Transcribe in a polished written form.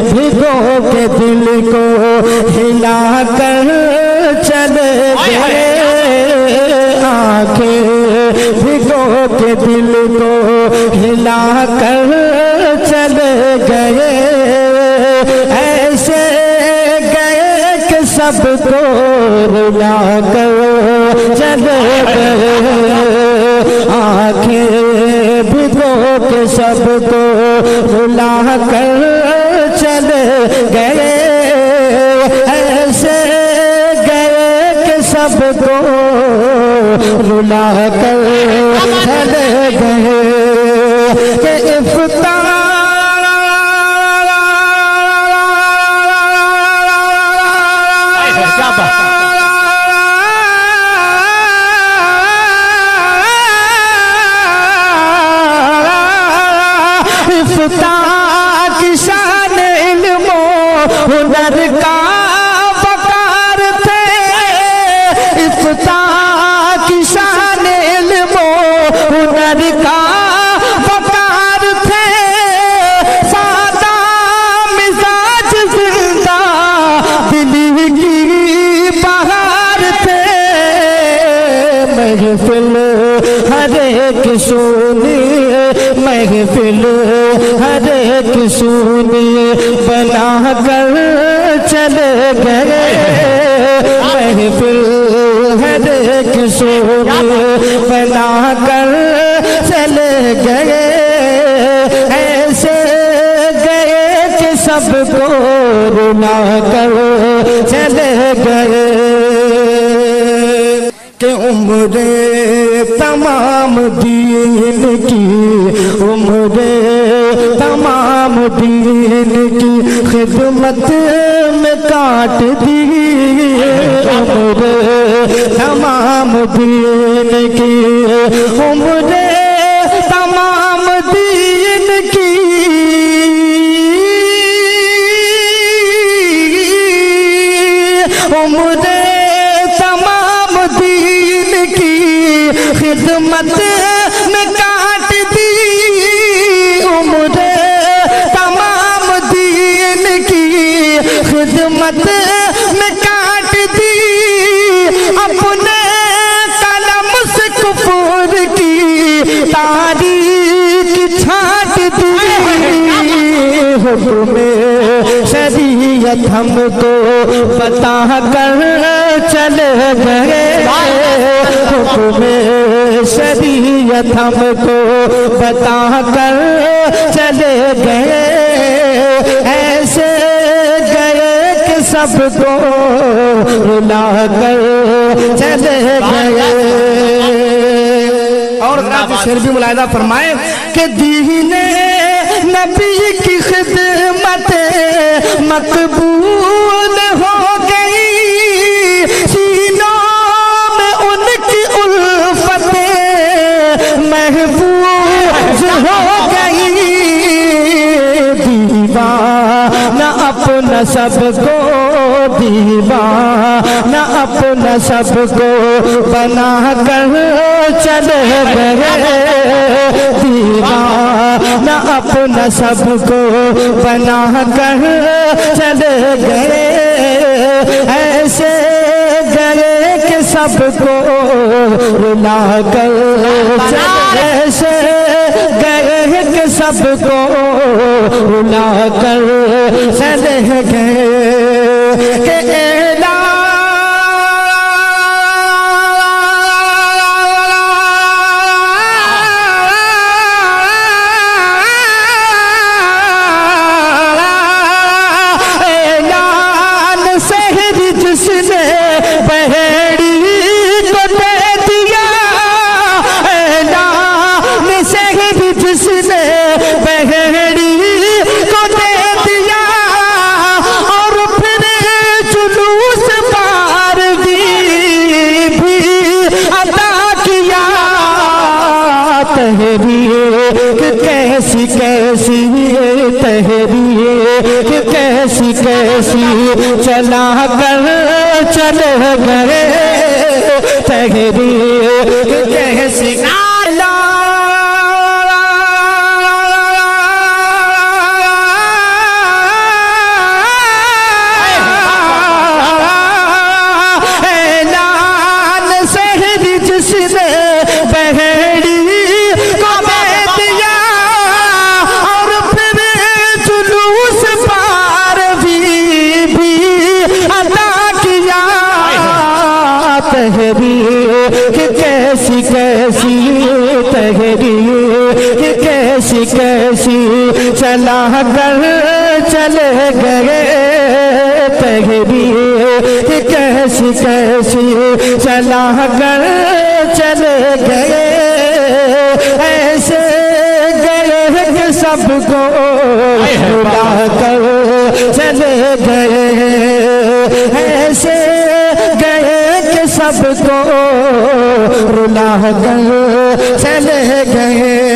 भिगो के दिल को हिला कर चले गए, आंखें भिगो के दिल को हिला कर चले गए। ऐसे गए कि सबको रुला कर चले गए, आंखें भिगो के सबको रुला कर चले गए। ऐसे गए कि सबको रुला कर चले गए कि इफ्तार की शान इल्मो हुनर का वकार थे, इफ्ताह की शान इल्मो हुनर का वकार थे। सादा मिजाज जिंदा दिली की बहार थे। महफिल हर एक सुनिए, महफिल हर एक सुनिए बना कर चले गए। महफिल हर एक सुनिए बना कर चले गए। ऐसे गए कि सबको रुला कर चले गए कि उम्रे तमाम दीन की, उम्रे तमाम दीन की खिदमत में काट दी। उम्रे तमाम दीन की, उम्रे तमाम दीन की, उम्रे तमाम दीन की खिदमत में काट दी। उम्रे तमाम दीन की खिदमत में काट दी। अपने कलम से कुफर की तारीख छाट दी। हुक्म शरीयत हमको बता कर चले गए, हुक्म शरीयत हमको बता कर चले गए। ऐसे गए कि सबको रुला कर चले गए। और शेर भी मुलाहिदा फरमाए कि दीने नबी की खिदमत मकबूल हो गई, सीनों में उनकी उल्फतें महफूज हो गई। दीवाना अपना सबको, दीवाना अपना सबको बना कर चले गए। दीवाना अपना सबको बना कर चले गए। ऐसे गए कि सबको रुला कर चले, ऐसे गए कि सबको रुला कर चले गए कि कैसी कैसी तहरीर कैसी कैसी चला कर चले गए। तहरीर कैसी कैसी सलाह कर चले गए, तहरीर कैसी कैसी सलाह कर चले गए, ऐसे गए कि सबको रुला कर चले गए, ऐसे गए कि सबको रुला कर चले गए।